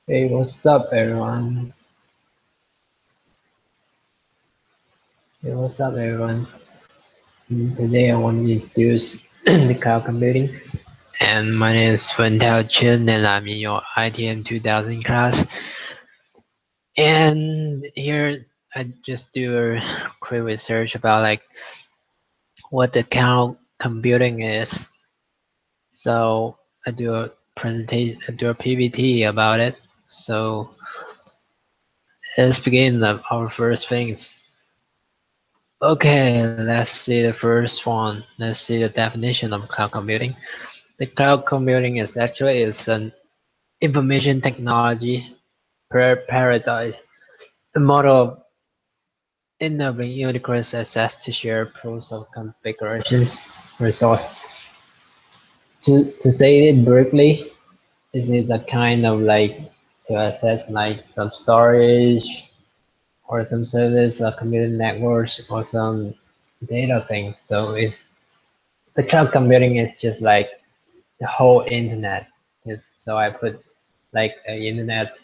Hey, what's up, everyone? Hey, what's up, everyone? Today I want to introduce the cloud computing. And my name is Wentao Chen, and I'm in your ITM 2000 class. And here I just do a quick research about like what the cloud computing is. So I do a presentation, I do a PPT about it. So let's begin our first things. Okay, let's see the first one. Let's see the definition of cloud computing. The cloud computing is an information technology paradise, a model of enabling unique access to share pools of configurations resources. To say it briefly, is it a kind of like to access like some storage or some service or computing networks or some data things. So it's the cloud computing is just like the whole internet. So I put like an internet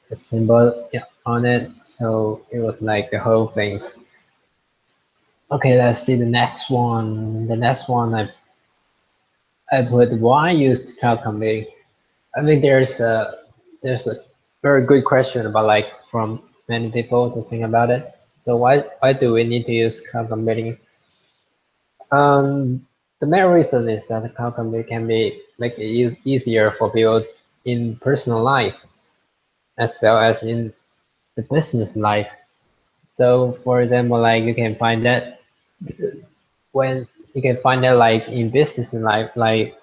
a symbol on it, so it was like the whole things. Okay, let's see the next one. The next one I put why use cloud computing. I think there's a very good question about like from many people to think about it. So why do we need to use cloud computing? The main reason is that the cloud computing can be make it easier for people in personal life as well as in the business life. So for example, like you can find that when you can find that like in business life, like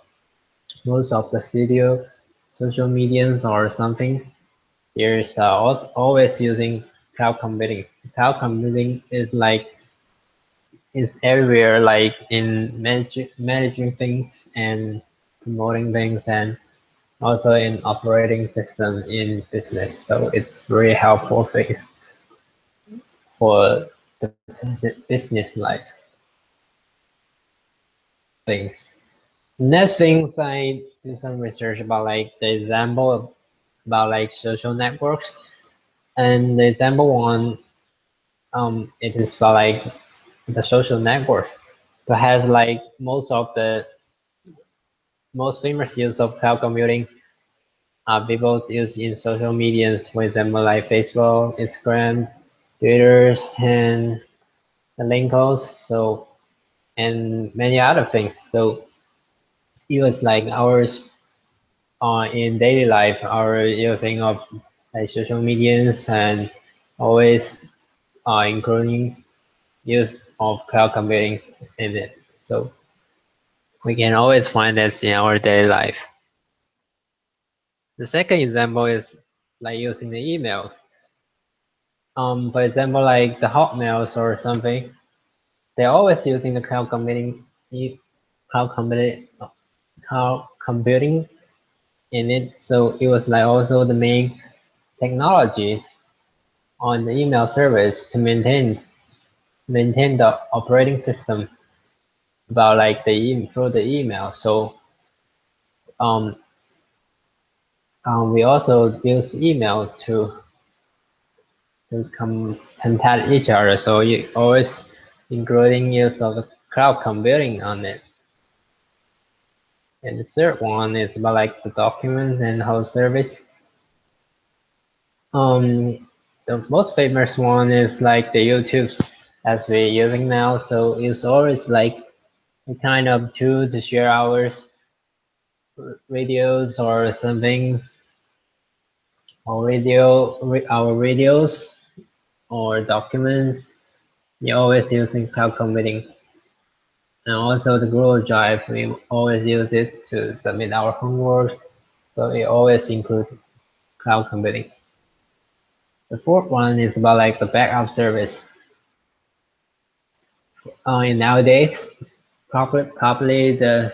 most of the studio, social medias or something, there's always using cloud computing. Cloud computing is like is everywhere, like in managing things and promoting things and also in operating system in business. So it's very helpful things for the business life things. Next things I do some research about like the example about like social networks, and the example one it is about like the social network that has like most of the most famous use of cloud computing people use in social medias, for example like Facebook, Instagram, Twitter, and the Linkos, so and many other things. So it was like ours in daily life, our using of like social medias and always including use of cloud computing in it. So we can always find that in our daily life. The second example is like using the email. For example, like the Hotmails or something, they're always using the cloud computing, cloud computing, cloud computing in it. So it was like also the main technology on the email service to maintain the operating system about like through the email. So um, we also use email to contact each other. So you always including use of the cloud computing on it. And the third one is about like the documents and whole service. The most famous one is like the YouTube's as we're using now. So it's always like a kind of tool to share our videos or some things or our videos or documents. You're always using cloud computing. And also the Google Drive, we always use it to submit our homework. So it always includes cloud computing. The fourth one is about like the backup service. Nowadays, probably the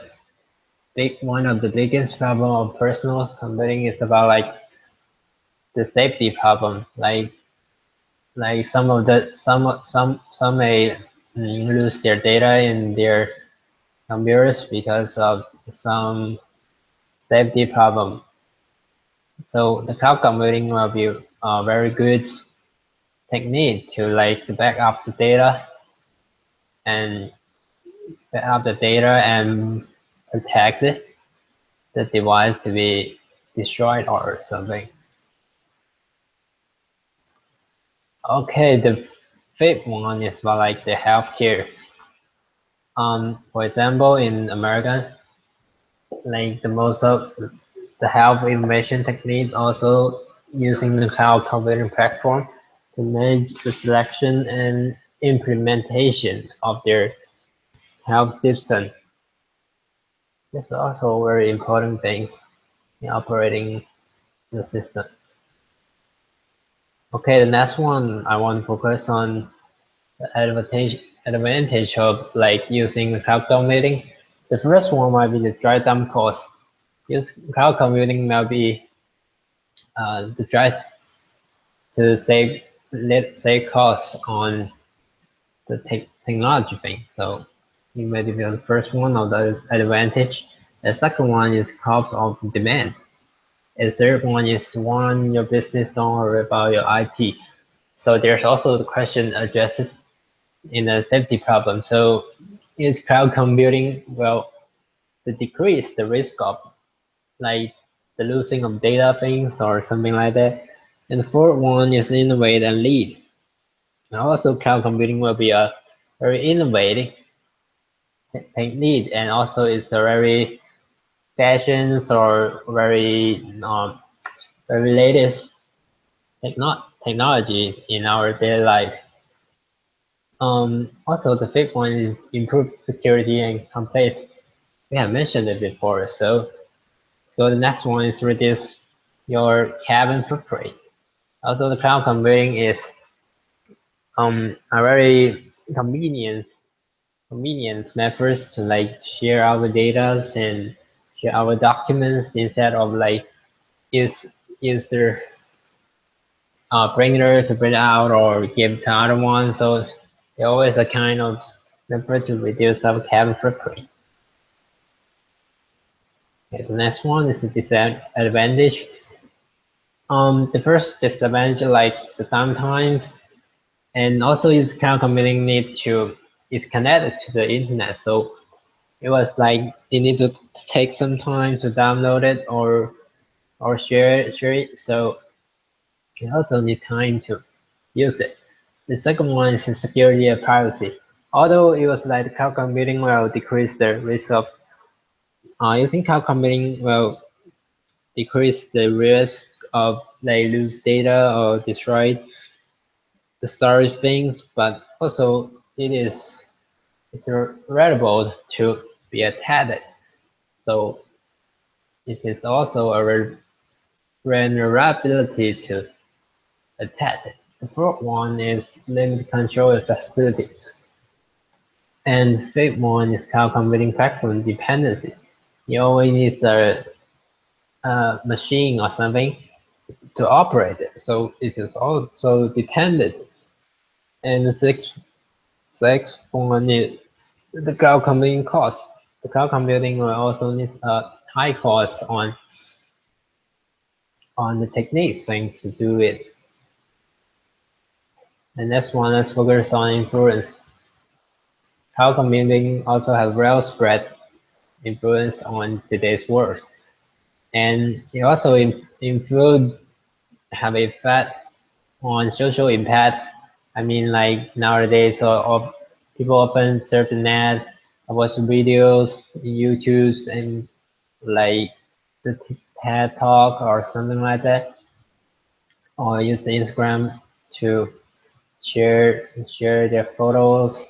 big one of the biggest problem of personal computing is about like the safety problem. Like some may lose their data in their computers because of some safety problem. So the cloud computing will be a very good technique to like to back up the data and protect the device to be destroyed or something. Okay, the fifth one is about like the healthcare. For example, in America, like the most of the health information techniques also using the cloud computing platform to manage the selection and implementation of their health system. That's also very important things in operating the system. Okay, the next one I want to focus on the advantage of like using cloud computing. The first one might be the drive down cost. Use cloud computing might be the drive to save costs on the technology thing. So you may be the first one of the advantage. The second one is cost of demand. And the third one is one your business don't worry about your IT. So there's also the question addressed in a safety problem. So is cloud computing well to decrease the risk of like the losing of data things or something like that. And the fourth one is innovate and lead. And also cloud computing will be a very innovative technique and also it's a very fashions or very latest technology in our daily life. Also the fifth one is improved security and compliance. We have mentioned it before. So the next one is reduce your carbon footprint. Also the cloud computing is a very convenient methods to like share our data and share our documents instead of like user printer to print out or give to other one. So there always a kind of method to reduce our carbon footprint. Okay, the next one is the disadvantage. The first disadvantage like the sometimes and also its cloud computing is connected to the internet. So it was like you need to take some time to download it or share it. So you also need time to use it. The second one is the security and privacy. Although it was like cloud computing will decrease the risk of using cloud computing will decrease the risk of like lose data or destroy the storage things, but also it's reliable to be attacked. So it is also a vulnerability to attack. The fourth one is limited control and flexibility. And the fifth one is cloud computing platform dependency. You always need a machine or something to operate it. So it is also dependent. And the sixth one is the cloud computing cost. The cloud computing will also need a high cost on the technique things to do it. The next one, let's focus on influence. Cloud computing also have well-spread influence on today's world. And it also have effect on social impact. I mean, like nowadays, people often surf the net, watch videos, YouTube, and like the TED Talk or something like that, or use Instagram to share their photos.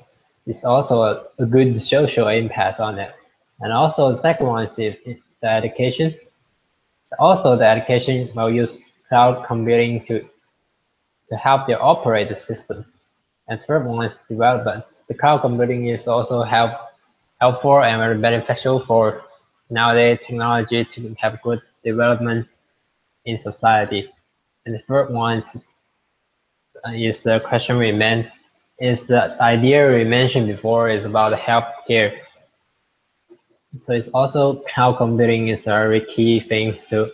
It's also a good social impact on it. And also the second one is the education. Also the education will use cloud computing to help their operate the system. And third one is development. The cloud computing is also helpful and very beneficial for nowadays technology to have good development in society. And the third one is the question we meant is the idea we mentioned before is about healthcare. So it's also cloud computing is a very key things to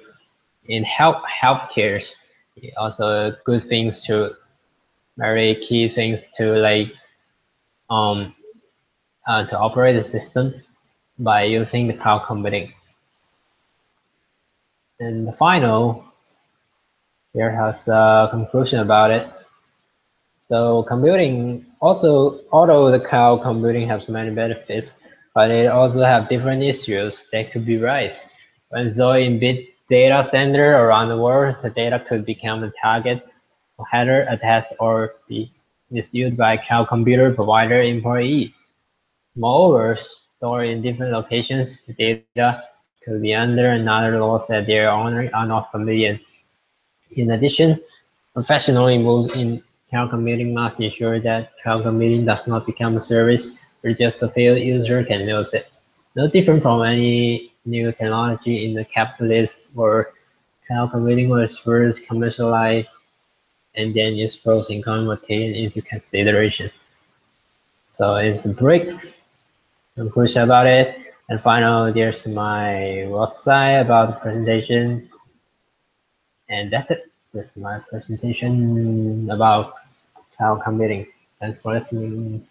in healthcare, also good things to very key things to like to operate the system by using the cloud computing. And the final here has a conclusion about it. So computing also, although the cloud computing has many benefits, but it also have different issues that could be raised. When so in big data center around the world, the data could become a target for hacker attacks or be misused by cloud computer provider employee. Moreover, stored in different locations, the data could be under another laws that their owner are not familiar. In addition, professionals involved in cloud computing must ensure that cloud computing does not become a service where just a few users can use it. No different from any new technology in the capitalist world, cloud computing was first commercialized and then its pros and cons were taken into consideration. So it's a brief conclusion about it. And finally, there's my website about the presentation. And that's it. This is my presentation about cloud computing. Thanks for listening.